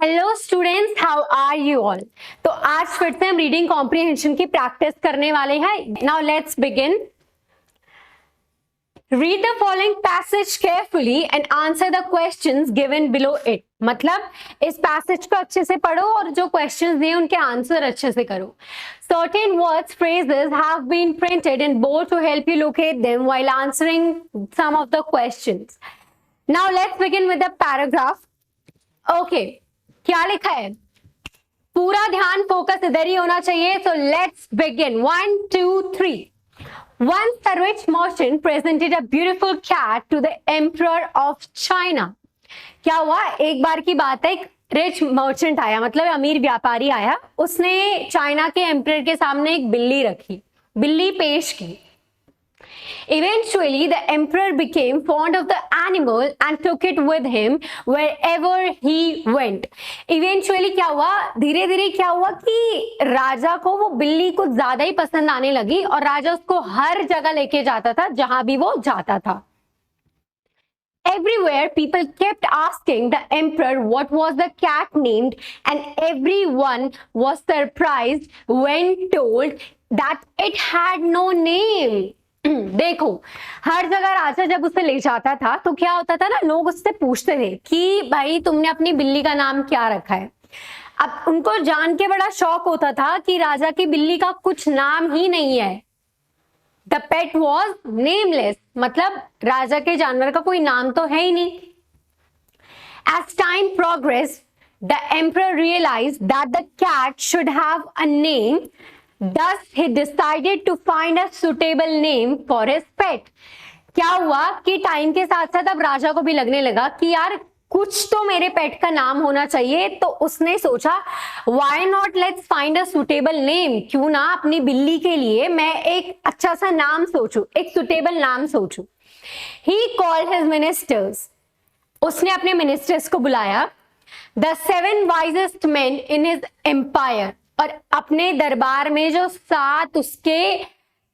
Hello students, how are you all. तो आज फिर से हम रीडिंग कॉम्प्रिहेंशन की प्रैक्टिस करने वाले हैं। Now let's begin. Read the following passage carefully and answer the questions given below it. मतलब इस पैसेज को अच्छे से पढ़ो और जो क्वेश्चंस दिए उनके आंसर अच्छे से करो। Certain words, phrases have been printed in bold to help you locate them while answering some of the questions. Now let's begin with the paragraph. Okay. क्या लिखा है? पूरा ध्यान फोकस इधर ही होना चाहिए। So let's begin. 1 2 3। Once a rich merchant presented a beautiful cat to the emperor of China. क्या हुआ? एक बार की बात है, एक रिच मर्चेंट आया, मतलब अमीर व्यापारी आया, उसने चाइना के एम्परर के सामने एक बिल्ली रखी, बिल्ली पेश की। Eventually, the emperor became fond of the animal and took it with him wherever he went. Eventually क्या हुआ? धीरे धीरे क्या हुआ कि राजा को वो बिल्ली कुछ ज्यादा ही पसंद आने लगी और राजा उसको हर जगह लेके जाता था जहां भी वो जाता था। Everywhere people kept asking the emperor what was the cat named, and everyone was surprised when told that it had no name. देखो, हर जगह राजा जब उसे ले जाता था तो क्या होता था ना, लोग उससे पूछते थे कि भाई तुमने अपनी बिल्ली का नाम क्या रखा है। अब उनको जान के बड़ा शौक होता था कि राजा की बिल्ली का कुछ नाम ही नहीं है। द पेट वॉज नेमलेस, मतलब राजा के जानवर का कोई नाम तो है ही नहीं। As time progress the emperor realised that the cat should have a name. Thus he decided to find a suitable name for his pet. क्या हुआ कि टाइम के साथ साथ अब राजा को भी लगने लगा कि यार कुछ तो मेरे पेट का नाम होना चाहिए, तो उसने सोचा why not let's find a suitable name. क्यों ना अपनी बिल्ली के लिए मैं एक अच्छा सा नाम सोचूं, एक सुटेबल नाम सोचूं. He called his ministers. उसने अपने मिनिस्टर्स को बुलाया. The 7 wisest men in his empire. और अपने दरबार में जो 7 उसके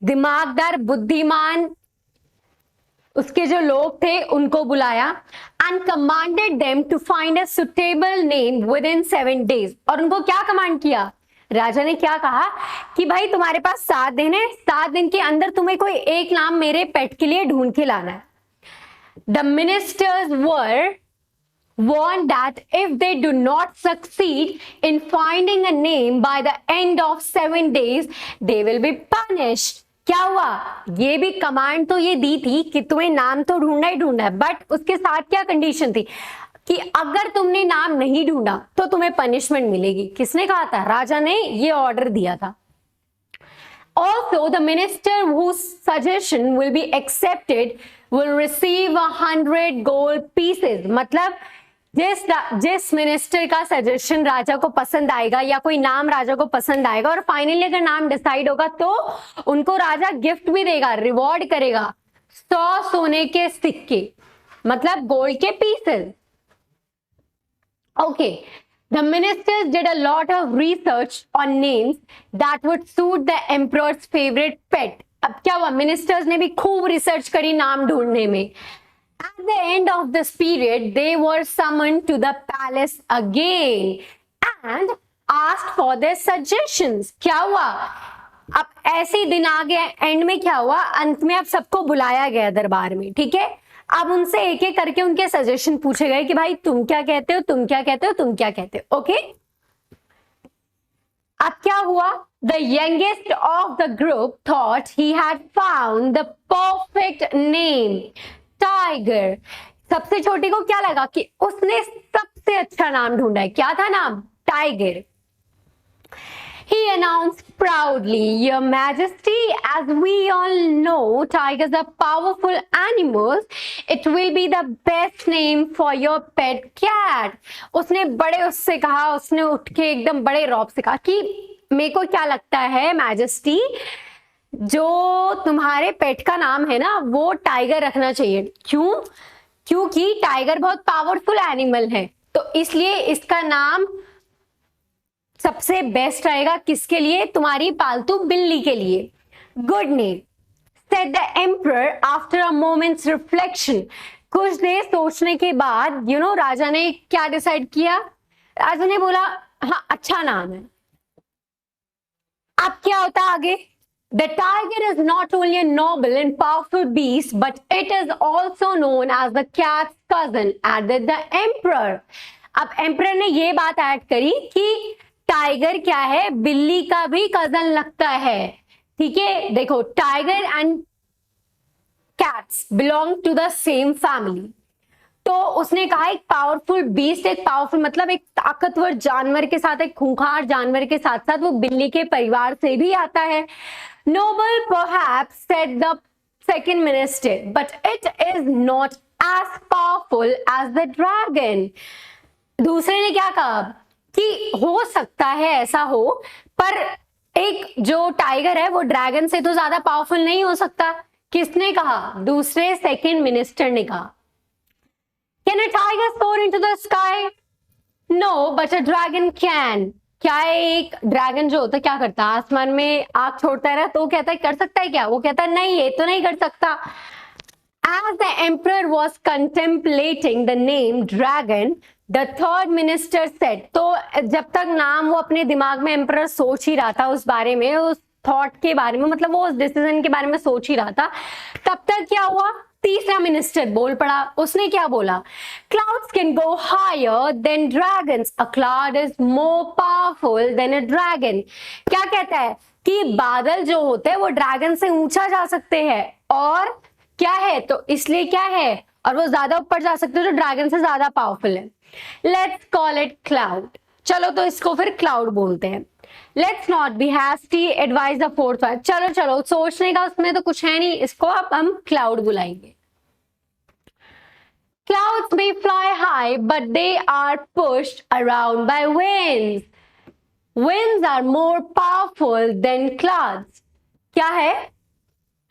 दिमागदार बुद्धिमान उसके जो लोग थे उनको बुलाया. And commanded them to find a suitable name within 7 days. और उनको क्या कमांड किया? राजा ने क्या कहा कि भाई तुम्हारे पास 7 दिन है, 7 दिन के अंदर तुम्हें कोई एक नाम मेरे पेट के लिए ढूंढ के लाना है. The ministers were warned that if they do not succeed in finding a name by the end of 7 days, they will be punished. क्या हुआ? ये भी कमांड तो ये दी थी कि तुम्हें नाम तो ढूंढना ही ढूंढना है, बट उसके साथ क्या कंडीशन थी कि अगर तुमने नाम नहीं ढूंढा तो तुम्हें पनिशमेंट मिलेगी. किसने कहा था? राजा ने ये ऑर्डर दिया था. Also, the minister whose suggestion will be accepted will receive 100 gold pieces. मतलब जिस मिनिस्टर का सजेशन राजा को पसंद आएगा या कोई नाम राजा को पसंद आएगा और फाइनली अगर नाम डिसाइड होगा तो उनको राजा गिफ्ट भी देगा, रिवॉर्ड करेगा 100 सोने के सिक्के, मतलब गोल्ड के pieces. Okay. The ministers did a lot of research on names that would suit the emperor's favorite pet. अब क्या हुआ? मिनिस्टर्स ने भी खूब रिसर्च करी नाम ढूंढने में. At the end of this period, they were summoned to the palace again and asked for their suggestions. क्या हुआ? अब ऐसे दिन आ गए, एंड में क्या हुआ? अंत में अब सबको बुलाया गया दरबार में, ठीक है. अब उनसे एक एक करके उनके सजेशन पूछे गए कि भाई तुम क्या कहते हो, तुम क्या कहते हो, तुम क्या कहते हो. ओके. अब क्या हुआ? The youngest of the group thought he had found the perfect name. Tiger. सबसे छोटी को क्या लगा कि उसने सबसे अच्छा नाम ढूंढा है. क्या था नाम? Tiger. He announced proudly, Your Majesty, as we all know, tigers are powerful animals. It will be the best name for your pet cat. उसने बड़े उससे कहा, उसने उठ के एकदम बड़े रौब से कहा कि मेरे को क्या लगता है मैजेस्टी, जो तुम्हारे पेट का नाम है ना वो टाइगर रखना चाहिए. क्यों? क्योंकि टाइगर बहुत पावरफुल एनिमल है, तो इसलिए इसका नाम सबसे बेस्ट रहेगा. किसके लिए? तुम्हारी पालतू बिल्ली के लिए. Good name, said the emperor after a moment's reflection. कुछ देर सोचने के बाद राजा ने क्या डिसाइड किया? राजा ने बोला हाँ अच्छा नाम है। अब क्या होता आगे? The tiger is not only a noble and powerful beast, but it is also known as the cat's cousin, added the emperor. अब एम्परर ने ये बात ऐड करी कि टाइगर क्या है, बिल्ली का भी कजन लगता है। ठीक है, देखो tiger and cats belong to the same family. तो उसने कहा एक पावरफुल बीस्ट, एक पावरफुल मतलब एक ताकतवर जानवर के साथ, एक खूंखार जानवर के साथ साथ वो बिल्ली के परिवार से भी आता है। Noble perhaps said the second minister, but it is not as powerful as the dragon. दूसरे ने क्या कहा कि हो सकता है ऐसा हो, पर एक जो टाइगर है वो ड्रैगन से तो ज्यादा पावरफुल नहीं हो सकता। किसने कहा? दूसरे सेकंड मिनिस्टर ने कहा। Can a tiger soar into the sky? No, but a dragon can. क्या है, एक ड्रैगन जो होता है क्या करता है, आसमान में आग छोड़ता है, तो कहता है कर सकता है क्या? वो कहता है नहीं, ये तो नहीं कर सकता। As the emperor was contemplating the name dragon, the third minister said, तो जब तक नाम वो अपने दिमाग में एम्परर सोच ही रहा था उस बारे में, उस थॉट के बारे में, मतलब वो उस डिसीजन के बारे में सोच ही रहा था, तब तक क्या हुआ? तीसरा मिनिस्टर बोल पड़ा। उसने क्या बोला? Clouds can go higher than dragons. A cloud is more powerful than a dragon. क्या कहता है कि बादल जो होते हैं वो ड्रैगन से ऊंचा जा सकते हैं, और क्या है तो इसलिए क्या है, और वो ज्यादा ऊपर जा सकते हैं जो ड्रैगन से ज्यादा पावरफुल है। Let's call it cloud. चलो तो इसको फिर क्लाउड बोलते हैं। Let's not be hasty, advise the fourth one. चलो चलो सोचने का उसमें तो कुछ है नहीं, इसको अब हम क्लाउड बुलाएंगे। Clouds may fly high, but they are pushed around by winds. Winds are more powerful than clouds. क्या है?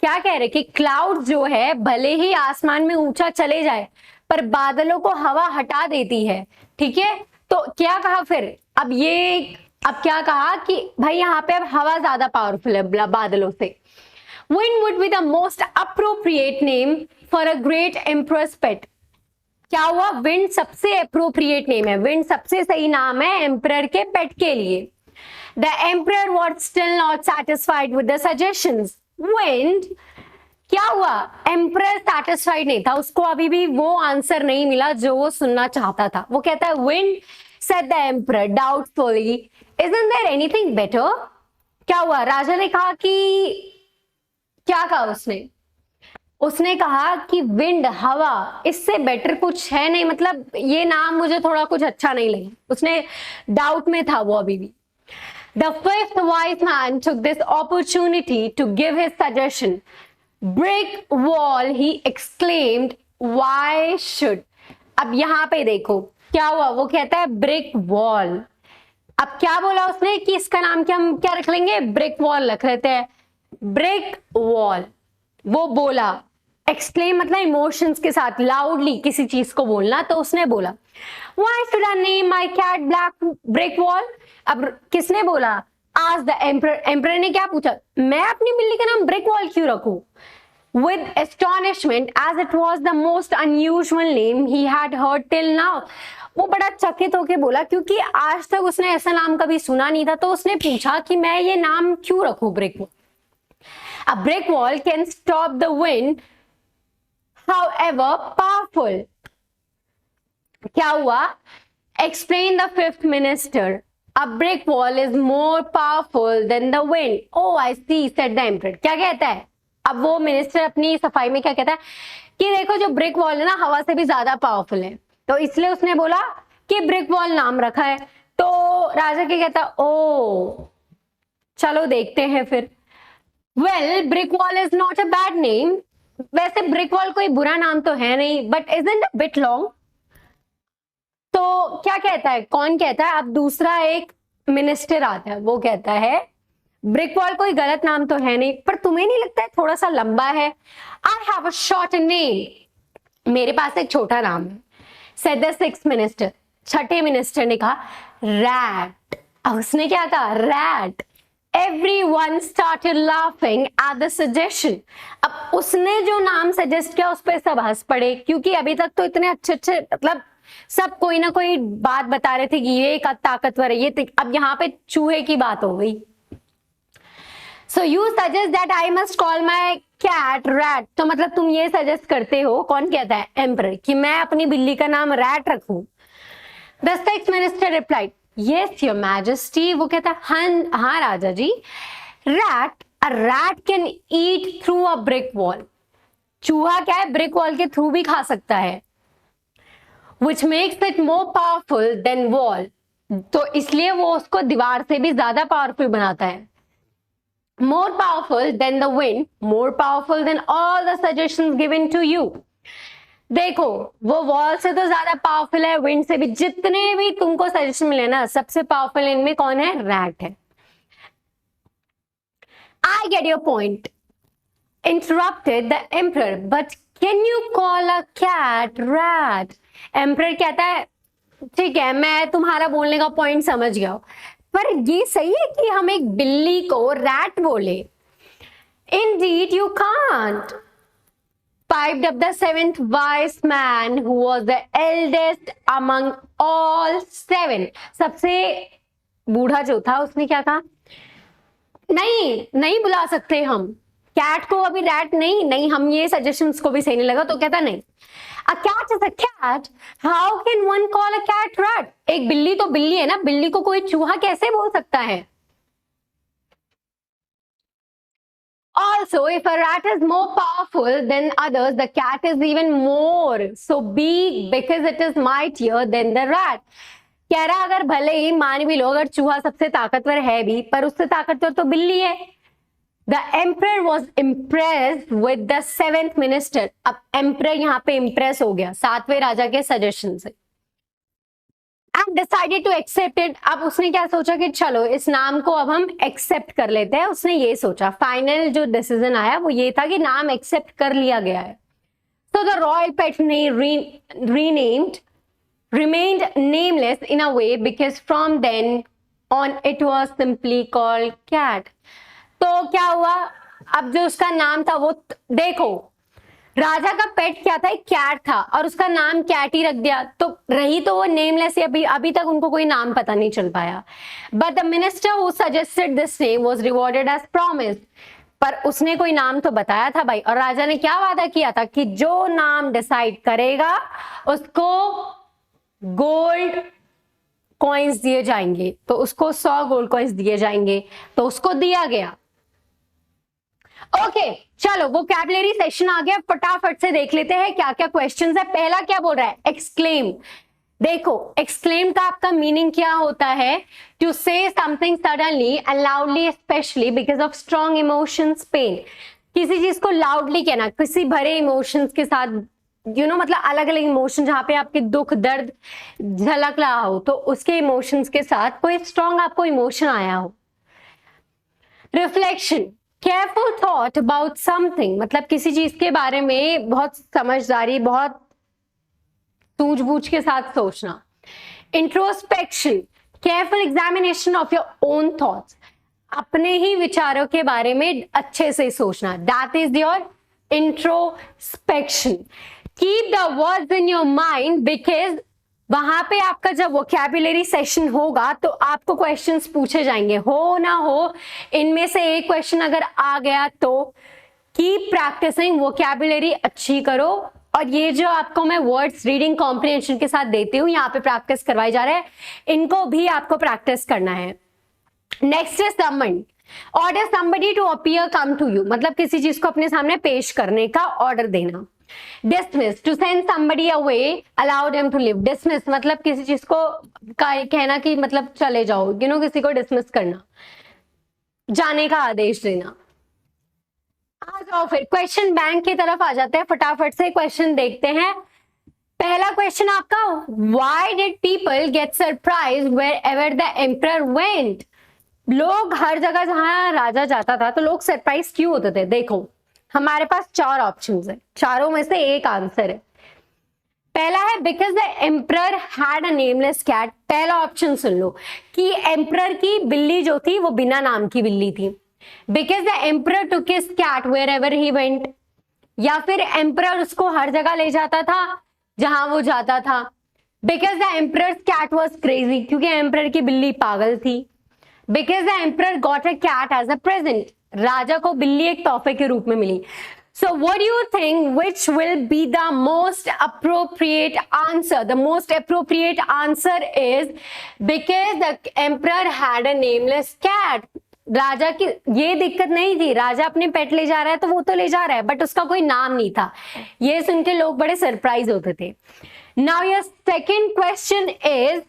क्या कह रहे कि क्लाउड जो है भले ही आसमान में ऊंचा चले जाए, पर बादलों को हवा हटा देती है। ठीक है, तो क्या कहा फिर? अब क्या कहा कि भाई यहाँ पे अब हवा ज्यादा पावरफुल है बादलों से। Wind would be the most appropriate name for a great emperor's pet. क्या हुआ? विंड सबसे अप्रोप्रिएट नेम है, विंड सबसे सही नाम है एम्परर के पेट के लिए। The emperor was still not satisfied with the suggestions. Wind क्या हुआ? एम्परर सेटिस्फाइड नहीं था, उसको अभी भी वो आंसर नहीं मिला जो वो सुनना चाहता था। वो कहता है wind said the emperor doubtfully, isn't there anything better? क्या हुआ? राजा ने कहा कि क्या कहा उसने कहा कि विंड, हवा, इससे बेटर कुछ है नहीं, मतलब ये नाम मुझे थोड़ा कुछ अच्छा नहीं लगा। उसने डाउट में था वो अभी भी। The fifth wise man took this opportunity to give his suggestion. Brick wall, he exclaimed, why should? अब यहाँ पे देखो क्या हुआ, वो कहता है ब्रिक वॉल। अब क्या बोला उसने कि इसका नाम क्या, हम क्या रख लेंगे? ब्रिक वॉल रख लेते हैं, ब्रिक वॉल। वो बोला, एक्सक्लेम मतलब इमोशंस के साथ लाउडली किसी चीज को बोलना, तो उसने बोला Why should I name my cat Black Brick Wall? अब किसने बोला? Ask the emperor. एम्परर ने क्या पूछा? मैं अपनी बिल्ली का नाम ब्रिक वॉल क्यों रखूं? With astonishment, as it was the most unusual name he had heard till now. वो बड़ा चकित होके बोला क्योंकि आज तक उसने ऐसा नाम कभी सुना नहीं था, तो उसने पूछा कि मैं ये नाम क्यों रखूं brick wall. A brick wall can stop the wind, however powerful. क्या हुआ? Explain the fifth minister. A brick wall is more powerful than the wind. Oh, I see, said the emperor. क्या कहता है? अब वो मिनिस्टर अपनी सफाई में क्या कहता है कि देखो जो ब्रिक वॉल है ना, हवा से भी ज्यादा पावरफुल है, तो इसलिए उसने बोला कि ब्रिक वॉल नाम रखा है। तो राजा क्या कहता? ओ चलो देखते हैं फिर। Well, brick wall is not a bad name. वैसे ब्रिक वॉल कोई बुरा नाम तो है नहीं, but isn't a bit long. तो क्या कहता है, कौन कहता है? अब दूसरा एक मिनिस्टर आता है, वो कहता है ब्रिक वॉल कोई गलत नाम तो है नहीं, पर तुम्हें नहीं लगता है थोड़ा सा लंबा है? I have a short name, मेरे पास एक छोटा नाम है। सेड द सिक्स्थ मिनिस्टर, छठे मिनिस्टर ने कहा रैट। अब उसने क्या कहा? Rat. Everyone started laughing at the suggestion. अब उसने जो नाम सजेस्ट किया उस पर सब हंस पड़े, क्योंकि अभी तक तो इतने अच्छे अच्छे मतलब सब कोई ना कोई बात बता रहे थे कि ये एक ताकतवर है, ये अब यहाँ पे चूहे की बात हो गई। So you suggest that I must call my cat rat, तो मतलब तुम ये सजेस्ट करते हो, कौन कहता है? एम्परर, कि मैं अपनी बिल्ली का नाम रैट रखूं। The sixth minister replied, yes your majesty. वो कहता है हाँ राजा जी। Rat, a rat can eat through a brick wall. चूहा क्या है, ब्रिक वॉल के थ्रू भी खा सकता है। Which makes it more powerful then wall, तो इसलिए वो उसको दीवार से भी ज्यादा पावरफुल बनाता है। More powerful than the wind, more powerful than all the suggestions given to you. देखो, वो वॉल से तो ज्यादा पावरफुल है, विंड से भी, जितने भी तुमको सजेशन मिले ना, सबसे पावरफुल इनमें कौन है? रैट है। I get your point, interrupted the emperor, but can you call a cat rat? Emperor कहता है ठीक है, मैं तुम्हारा बोलने का पॉइंट समझ गया, पर ये सही है कि हम एक बिल्ली को रैट बोले? Indeed you can't, piped up the seventh wise man who was the eldest among all seven. सबसे बूढ़ा जो था उसने क्या कहा? नहीं बुला सकते हम कैट को, अभी रैट नहीं, हम ये सजेशंस को भी सही नहीं लगा, तो कहता नहीं। A cat is a cat. How can one call a cat rat? एक बिल्ली तो बिल्ली है ना, बिल्ली को कोई चूहा कैसे बोल सकता है? Also, if a rat is more powerful than others, the cat is even more so big because it is mightier than the rat. कह रहा अगर भले ही मान भी लो अगर चूहा सबसे ताकतवर है भी, पर उससे ताकतवर तो बिल्ली है। The emperor was impressed with the seventh minister. अब emperor यहाँ पे impress हो गया सातवें राजा के सजेशन से, and decided to accept it. अब उसने क्या सोचा कि चलो इस नाम को अब हम एक्सेप्ट कर लेते हैं। उसने ये सोचा, फाइनल जो डिसीजन आया वो ये था कि नाम एक्सेप्ट कर लिया गया है। So the royal pet renamed remained nameless in a way because from then on it was simply called cat. तो क्या हुआ, अब जो उसका नाम था वो, देखो राजा का पेट क्या था? एक कैट था, और उसका नाम कैट ही रख दिया, तो रही तो वो नेमलेस है। अभी तक उनको कोई नाम पता नहीं चल पाया। But the minister who suggested this name was rewarded as promise, पर उसने कोई नाम तो बताया था भाई, और राजा ने क्या वादा किया था कि जो नाम डिसाइड करेगा उसको गोल्ड कॉइन्स दिए जाएंगे, तो उसको 100 गोल्ड कॉइन्स दिए जाएंगे, तो उसको दिया गया। ओके चलो वोकैबुलरी सेशन आ गया, फटाफट से देख लेते हैं क्या क्या क्वेश्चंस है। पहला क्या बोल रहा है? एक्सक्लेम। देखो एक्सक्लेम का आपका मीनिंग क्या होता है? To say something suddenly and loudly specially because of strong emotions, pain. किसी चीज को लाउडली कहना, किसी भरे इमोशंस के साथ, मतलब अलग अलग इमोशन, जहां पे आपके दुख दर्द झलक रहा हो, तो उसके इमोशंस के साथ कोई स्ट्रॉन्ग आपको इमोशन आया हो। Reflection, careful thought about something, मतलब किसी चीज के बारे में बहुत समझदारी, बहुत सूझबूझ के साथ सोचना। Introspection, careful examination of your own thoughts, अपने ही विचारों के बारे में अच्छे से सोचना, that is your introspection. Keep the words in your mind because वहां पे आपका जब वोकैबुलरी सेशन होगा तो आपको क्वेश्चंस पूछे जाएंगे, हो ना हो इनमें से एक क्वेश्चन अगर आ गया तो कीप प्रैक्टिसिंग, वोकैबुलरी अच्छी करो। और ये जो आपको मैं वर्ड्स रीडिंग कॉम्प्रिहेंशन के साथ देती हूँ, यहाँ पे प्रैक्टिस करवाई जा रहा है, इनको भी आपको प्रैक्टिस करना है। Next is summon, order somebody to appear come to you, मतलब किसी चीज को अपने सामने पेश करने का ऑर्डर देना। Dismiss, to send somebody away, allow them to live. Dismiss मतलब किसी चीज को कहना कि मतलब चले जाओ, किसी को डिसमिस करना, जाने का आदेश देना। आ जाओ फिर क्वेश्चन बैंक की तरफ आ जाते हैं, फटाफट से क्वेश्चन देखते हैं। पहला क्वेश्चन आपका, why did people get surprised wherever the emperor went? लोग हर जगह जहां राजा जाता था तो लोग सरप्राइज क्यों होते थे? देखो हमारे पास 4 ऑप्शंस है, चारों में से एक आंसर है। पहला है because the emperor had a nameless cat. पहला ऑप्शन सुन लो कि एम्परर की बिल्ली जो थी वो बिना नाम की बिल्ली थी। Because the emperor took his cat wherever he went, या फिर एम्परर उसको हर जगह ले जाता था जहां वो जाता था। Because the emperor's cat was crazy, क्योंकि एम्परर की बिल्ली पागल थी। Because the emperor got a cat as a present, राजा को बिल्ली एक तोहफे के रूप में मिली। So what do you think which will be the most appropriate answer? The most appropriate answer is because the emperor had a nameless cat. राजा की ये दिक्कत नहीं थी, राजा अपने पेट ले जा रहा है तो वो तो ले जा रहा है, बट उसका कोई नाम नहीं था। ये सुन के लोग बड़े सरप्राइज होते थे। Now your second question is,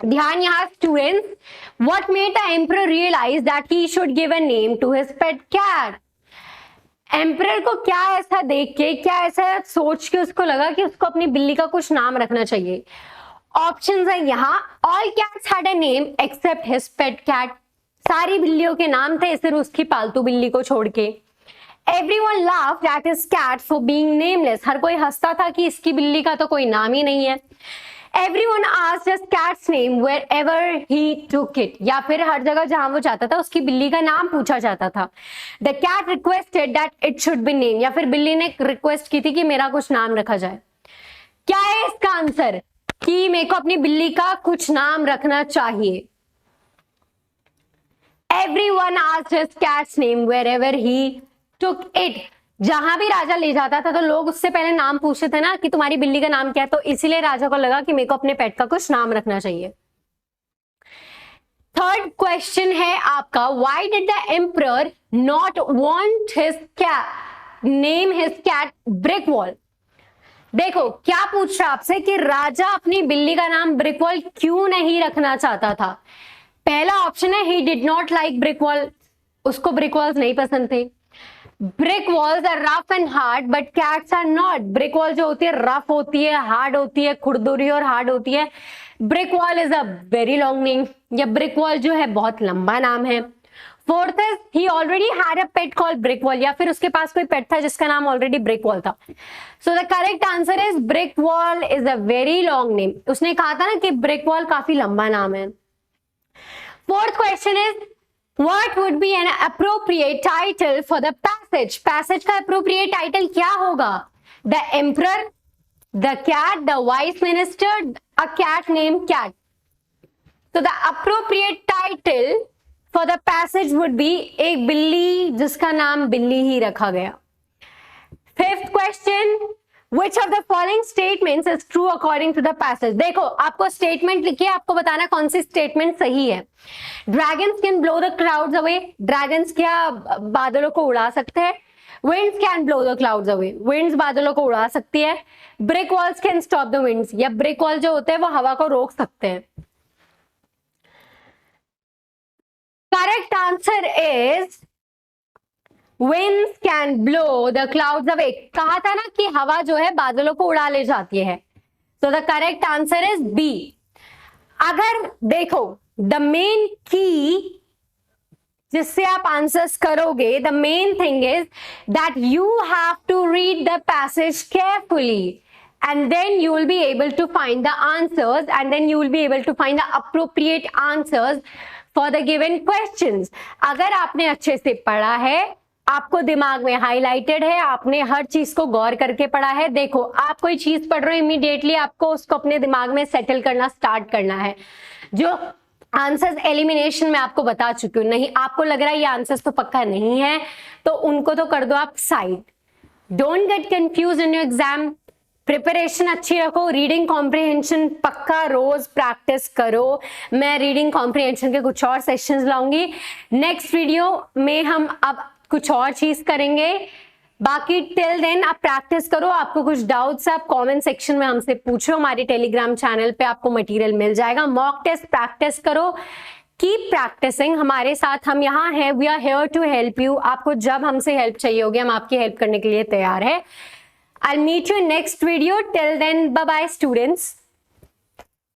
ध्यान यहाँ students, what made the emperor realize that he should give a name to his pet cat? Emperor को क्या ऐसा देख के, क्या ऐसा सोच के उसको लगा कि उसको अपनी बिल्ली का कुछ नाम रखना चाहिए? ऑप्शंस है यहाँ, all cats had a name except his pet cat, सारी बिल्लियों के नाम थे सिर्फ उसकी पालतू बिल्ली को छोड़ के। Everyone laughed at his cat for being nameless, हर कोई हंसता था कि इसकी बिल्ली का तो कोई नाम ही नहीं है। Everyone asked his cat's name wherever he took it, या फिर हर जगह जहां वो जाता था उसकी बिल्ली का नाम पूछा जाता था। The cat requested that it should be named, या फिर बिल्ली ने रिक्वेस्ट की थी कि मेरा कुछ नाम रखा जाए। क्या है इसका आंसर कि मेरे को अपनी बिल्ली का कुछ नाम रखना चाहिए? Everyone asked his cat's name wherever he took it, जहां भी राजा ले जाता था तो लोग उससे पहले नाम पूछते थे ना कि तुम्हारी बिल्ली का नाम क्या है, तो इसीलिए राजा को लगा कि मेरे को अपने पेट का कुछ नाम रखना चाहिए। थर्ड क्वेश्चन है आपका, why did the emperor not want his cat name his cat brick wall? देखो क्या पूछ रहा आपसे कि राजा अपनी बिल्ली का नाम ब्रिकवॉल क्यों नहीं रखना चाहता था? पहला ऑप्शन है he did not like brick wall, उसको ब्रिकवॉल्स नहीं पसंद थे। Brick walls are rough and hard but cats are not, brick wall जो होती है रफ होती है, हार्ड होती है, खुरदुरी और हार्ड होती है। Brick wall is a very long name, या ब्रिक वॉल जो है बहुत लंबा नाम है। Fourth is he already had a pet called brick wall, या फिर उसके पास कोई पेट था जिसका नाम ऑलरेडी ब्रिक वॉल था। So the correct answer is brick wall is a very long name. उसने कहा था ना कि ब्रिक वॉल काफी लंबा नाम है। Fourth question is, What would be an appropriate title for the passage? Passage का appropriate title क्या होगा? The emperor, the cat, the vice minister, a cat named cat. So the appropriate title for the passage would be एक बिल्ली जिसका नाम बिल्ली ही रखा गया। Fifth question, which of the following statements is true according to the passage? देखो आपको statement लिखिए, आपको बताना कौन सी स्टेटमेंट सही है। Dragons can blow the clouds away, dragons क्या बादलों को उड़ा सकते हैं? Winds can blow the clouds away, winds बादलों को उड़ा सकती है। Brick walls can stop the winds, या ब्रिक वॉल जो होते हैं वो हवा को रोक सकते हैं। Correct answer is winds can blow the clouds away, कहा था ना कि हवा जो है बादलों को उड़ा ले जाती है। so the correct answer is B। अगर देखो the main key जिससे आप आंसर्स करोगे, the main thing is that you have to read the passage carefully and then you will be able to find the answers and then you will be able to find the appropriate answers for the given questions। अगर आपने अच्छे से पढ़ा है, आपको दिमाग में highlighted है, आपने हर चीज को गौर करके पढ़ा है। देखो आप कोई चीज पढ़ रहे हो, इमीडिएटली आपको उसको अपने दिमाग में सेटल करना स्टार्ट करना है। जो आंसर्स एलिमिनेशन में आपको बता चुकी हूँ, नहीं आपको लग रहा है ये आंसर्स तो पक्का नहीं है तो उनको तो कर दो आप side. Don't get confuse in your exam, preparation अच्छी रखो, रीडिंग कॉम्प्रिहेंशन पक्का रोज प्रैक्टिस करो। मैं रीडिंग कॉम्प्रिहेंशन के कुछ और सेशंस लाऊंगी। नेक्स्ट वीडियो में हम अब कुछ और चीज करेंगे। बाकी टिल देन आप प्रैक्टिस करो। आपको कुछ डाउट्स आप कमेंट सेक्शन में हमसे पूछो, हमारे टेलीग्राम चैनल पे आपको मटेरियल मिल जाएगा। मॉक टेस्ट प्रैक्टिस करो, कीप प्रैक्टिसिंग। हमारे साथ हम यहाँ हैं, we are here to help you. आपको जब हमसे हेल्प चाहिए होगी हम आपकी हेल्प करने के लिए तैयार है। I'll meet you in next video. Till then, bye bye students.